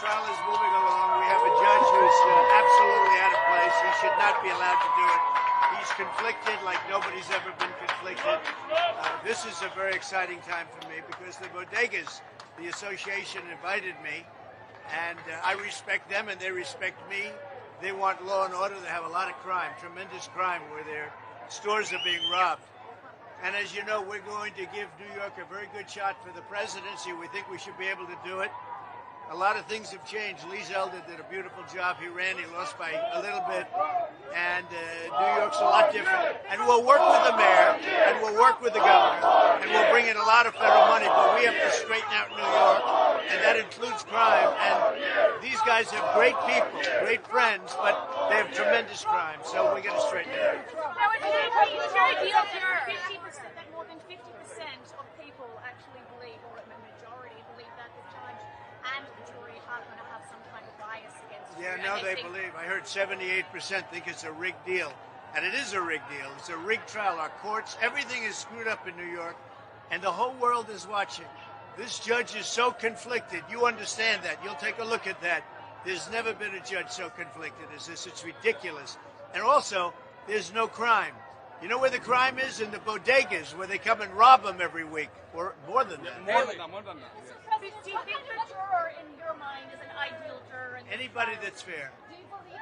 trial is moving along. We have a judge who's absolutely out of place. He should not be allowed to do it. He's conflicted like nobody's ever been conflicted. This is a very exciting time for me because the Bodegas, the association, invited me, and I respect them and they respect me. They want law and order. They have a lot of crime, tremendous crime, where their stores are being robbed. And as you know, we're going to give New York a very good shot for the presidency. We think we should be able to do it. A lot of things have changed. Lee Zeldin did a beautiful job. He ran, he lost by a little bit. And New York's a lot different. And we'll work with the mayor, and we'll work with the governor, and we'll bring in a lot of federal money. But we have to straighten out New York, and that includes crime. And these guys have great people, great friends, but they have tremendous crime. So we got to straighten it out. Now, it's a deal that 50%, that more than 50% of people actually believe, or a majority believe, that the judge and the jury are going to have some kind of bias against you. Yeah, no, they believe. I heard 78% think it's a rigged deal. And it is a rigged deal. It's a rigged trial. Our courts, everything is screwed up in New York, and the whole world is watching. This judge is so conflicted. You understand that. You'll take a look at that. There's never been a judge so conflicted as this. It's ridiculous. And also, there's no crime. You know where the crime is? In the bodegas, where they come and rob them every week, or more than that. More than that. Do you think the juror, in your mind, is an ideal juror? Anybody that's fair. Do you believe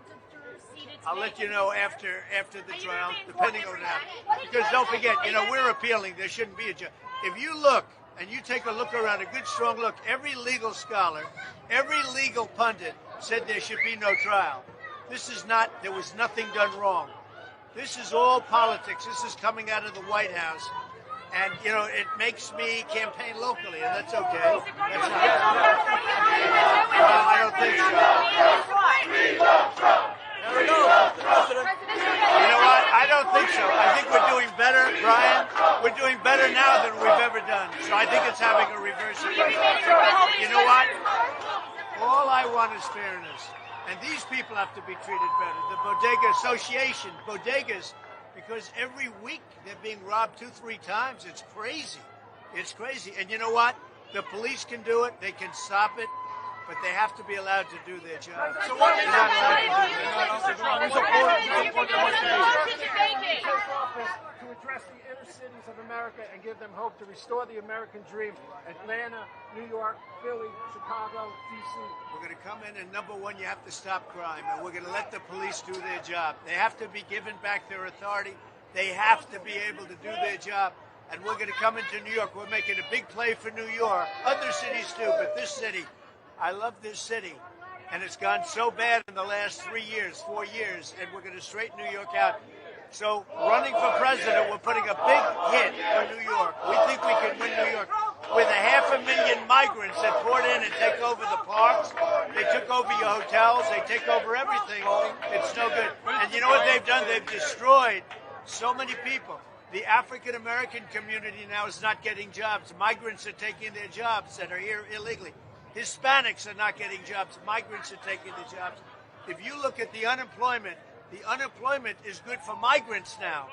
that the juror seated? I'll let you know after the trial, depending on that. Because don't forget, we're appealing. There shouldn't be a judge. If you look and you take a look around, a good strong look, every legal scholar, every legal pundit said there should be no trial. This is not. There was nothing done wrong. This is all politics. This is coming out of the White House. And, it makes me campaign locally, and that's okay. That's not well, I don't think so. There we go. You know what? I don't think so. I think we're doing better, Brian. We're doing better now than we've ever done. So I think it's having a reverse effect. You know what? All I want is fairness. And these people have to be treated better. The Bodega Association, bodegas, because every week they're being robbed 2-3 times. It's crazy. It's crazy. And you know what? The police can do it. They can stop it. But they have to be allowed to do their job. So what is that? To address the inner cities of America and give them hope, to restore the American dream. Atlanta, New York, Philly, Chicago, D.C. We're going to come in, and number one, you have to stop crime, and we're going to let the police do their job. They have to be given back their authority. They have to be able to do their job. And we're going to come into New York. We're making a big play for New York. Other cities too, but this city, I love this city. And it's gone so bad in the last 4 years, and we're going to straighten New York out. So running for president, we're putting a big hit for New York. We think we can win New York. With 500,000 migrants that poured in and take over the parks, they took over your hotels, they take over everything. It's no good. And you know what they've done? They've destroyed so many people. The African-American community now is not getting jobs. Migrants are taking their jobs that are here illegally. Hispanics are not getting jobs. Migrants are taking the jobs. If you look at the unemployment is good for migrants now.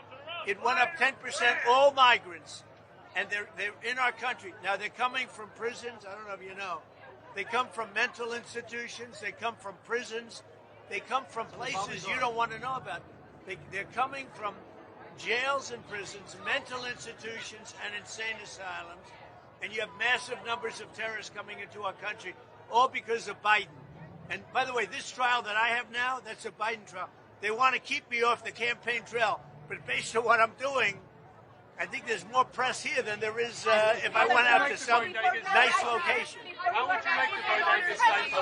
It went up 10%, all migrants. And they're in our country. Now, they're coming from prisons. I don't know if you know. They come from mental institutions. They come from prisons. They come from places you don't want to know about. They're coming from jails and prisons, mental institutions, and insane asylums. And you have massive numbers of terrorists coming into our country, all because of Biden. And by the way, this trial that I have now, that's a Biden trial. They want to keep me off the campaign trail. But based on what I'm doing, I think there's more press here than there is if I went out to some nice location. How would you make the Bodegas nice?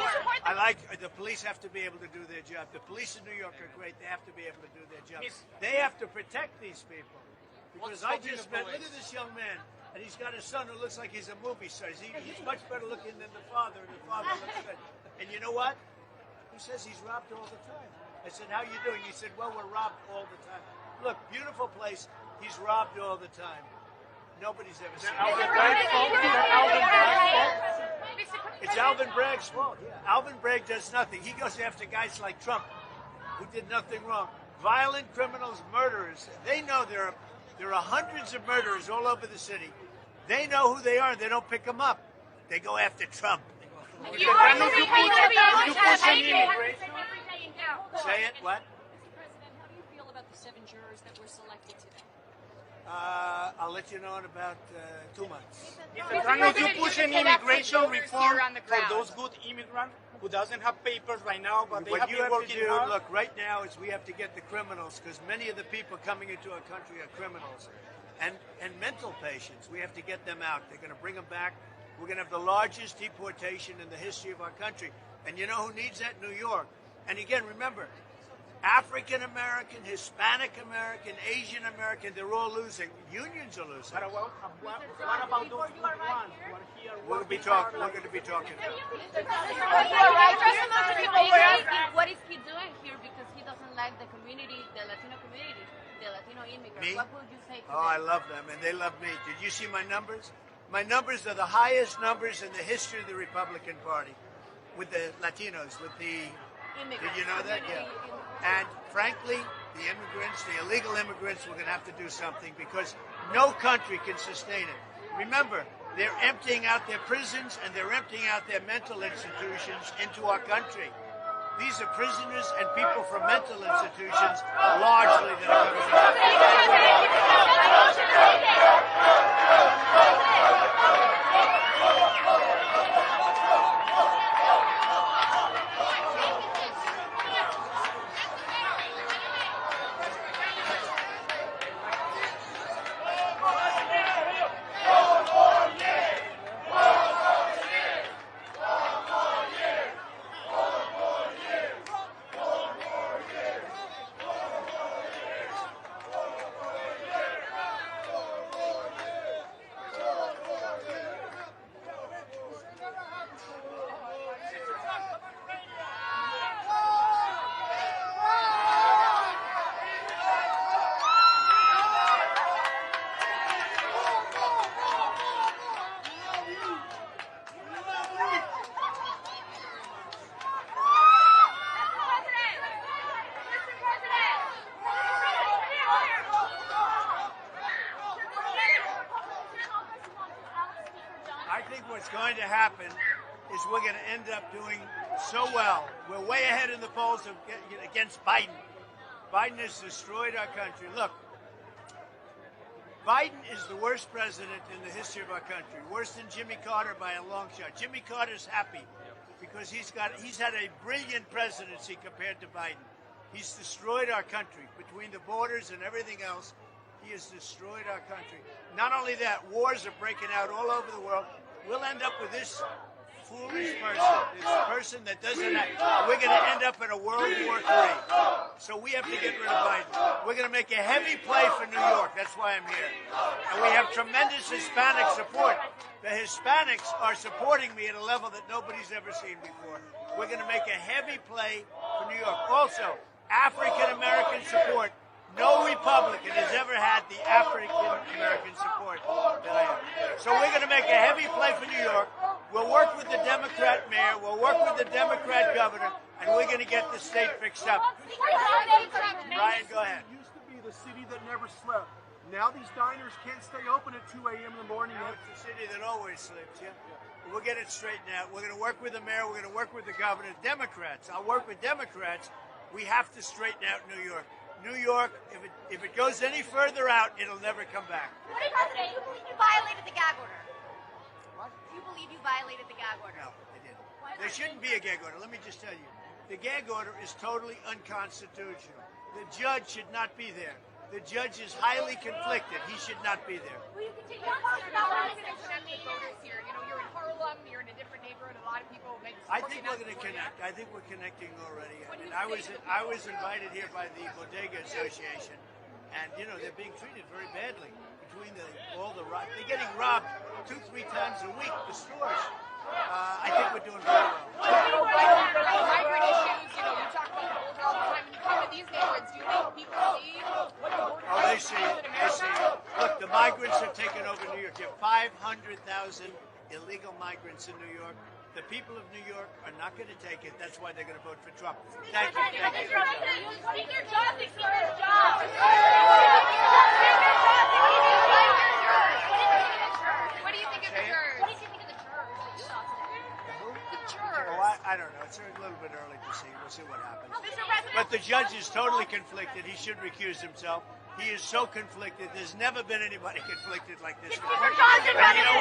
I like the police have to be able to do their job. The police in New York are great. They have to be able to do their job. They have to protect these people. Because I just met, look at this young man, and he's got a son who looks like he's a movie star. He's much better looking than the father, and the father looks good. And you know what? He says he's robbed all the time. I said, how you doing? He said, well, we're robbed all the time. Look, beautiful place. He's robbed all the time. Nobody's ever seen it. It's Alvin Bragg's fault. Yeah. Alvin Bragg does nothing. He goes after guys like Trump, who did nothing wrong. Violent criminals, murderers. They know there are hundreds of murderers all over the city. They know who they are, and they don't pick them up. They go after Trump. Say it, what? Mr. President, how do you feel about the 7 jurors that were selected today? I'll let you know in about 2 months. Would you push an immigration reform for those good immigrants who doesn't have papers right now, but they What have you been have to working do, hard? look, right now is we have to get the criminals, because many of the people coming into our country are criminals. And mental patients, we have to get them out. They're going to bring them back. We're going to have the largest deportation in the history of our country. And you know who needs that? New York. And again, remember, African American, Hispanic American, Asian American, they're all losing. Unions are losing. What about those good ones who are here We're going to be working talking. hard? We're going to be talking. What is he doing here? Because he doesn't like the community, the Latino community, the Latino immigrants. Me? What would you say to Oh, I them? love them, and they love me. Did you see my numbers? My numbers are the highest numbers in the history of the Republican Party with the Latinos, with the... Did you know that? Yeah. And frankly, the immigrants, the illegal immigrants, we're going to have to do something because no country can sustain it. Remember, they're emptying out their prisons and they're emptying out their mental institutions into our country. These are prisoners and people from mental institutions, largely that are coming I think what's going to happen is we're going to end up doing so well. We're way ahead in the polls against Biden. Biden has destroyed our country. Look, Biden is the worst president in the history of our country, worse than Jimmy Carter by a long shot. Jimmy Carter's happy because he's had a brilliant presidency compared to Biden. He's destroyed our country between the borders and everything else. He has destroyed our country. Not only that, wars are breaking out all over the world. We'll end up with this foolish person, this person that doesn't have, we're going to end up in a World War III. So we have to get rid of Biden. We're going to make a heavy play for New York. That's why I'm here. And we have tremendous Hispanic support. The Hispanics are supporting me at a level that nobody's ever seen before. We're going to make a heavy play for New York. Also, African-American support. No Republican has ever had the African-American support that I have. So we're going to make a heavy play for New York. We'll work with the Democrat mayor. We'll work with the Democrat governor. And we're going to get the state fixed up. Ryan, go ahead. It used to be the city that never slept. Now these diners can't stay open at 2 a.m. in the morning. Now it's the city that always sleeps, yeah? We'll get it straightened out. We're going to work with the mayor. We're going to work with the governor. Democrats, I'll work with Democrats. We have to straighten out New York. New York, if it goes any further out, it'll never come back. Do you believe you violated the gag order? What? Do you believe you violated the gag order? No, they didn't. There shouldn't be a gag order. Let me just tell you. The gag order is totally unconstitutional. The judge should not be there. The judge is highly conflicted. He should not be there. Well, you can take your voters here. You know, you're in Harlem, you're in a different neighborhood. A lot of people make. I think we're going to connect. I think we're connecting already. And I was invited here by the Bodega Association, and you know they're being treated very badly between all the rob. They're getting robbed 2-3 times a week. The stores. I think we're doing very well. Migrant issues. You know, we talk about the border all the time. When you come to these neighborhoods, do you think people see what the border Oh, they see it. They see it. Look, the migrants have taken over New York. There are 500,000 illegal migrants in New York. The people of New York are not going to take it. That's why they're going to vote for Trump. Thank you. Thank you. Take your job, take your job. What do you think of the jurors? What do you think of the jurors that you saw today? The I don't know. It's a little bit early to see. We'll see what happens. Mr. President, But the judge is totally conflicted. He should recuse himself. He is so conflicted. There's never been anybody conflicted like this guy. Mr. President, And you know what?